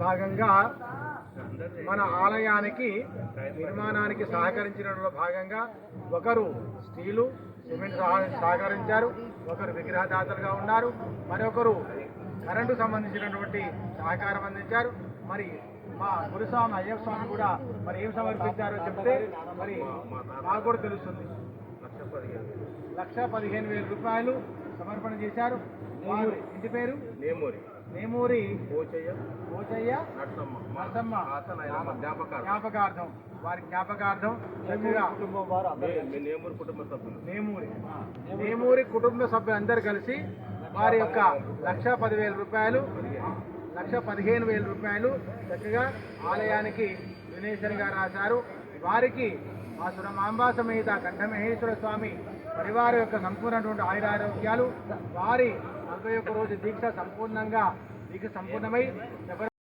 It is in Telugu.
భాగంగా మన ఆలయానికి నిర్మాణానికి సహకరించడంలో భాగంగా ఒకరు స్టీలు సిమెంట్ సహకరించారు, ఒకరు విగ్రహదాతలుగా ఉన్నారు, మరొకరు కరెంటు సంబంధించినటువంటి సహకారం అందించారు. మరి మా గురుస్వామి అయ్యప్ప స్వామి కూడా మరి ఏం సమర్పించారో చెప్తే మరి మాకు కూడా తెలుస్తుంది. 1,15,000 రూపాయలు సమర్పణ చేశారు. వారు ఇంటి పేరు నేమూరి పోచయ్య నరసమ్మ జ్ఞాపకార్థం, వారి జ్ఞాపకార్థం నేమూరి కుటుంబ సభ్యులందరూ కలిసి వారి యొక్క 1,10,000 రూపాయలు 1,15,000 రూపాయలు చక్కగా ఆలయానికి డొనేషన్ గా రాశారు. వారికి ఆ సురమాంబా సమేత కంఠమహేశ్వర స్వామి పరివారం యొక్క సంపూర్ణటువంటి ఆయురారోగ్యాలు, వారి 41 రోజు దీక్ష సంపూర్ణమై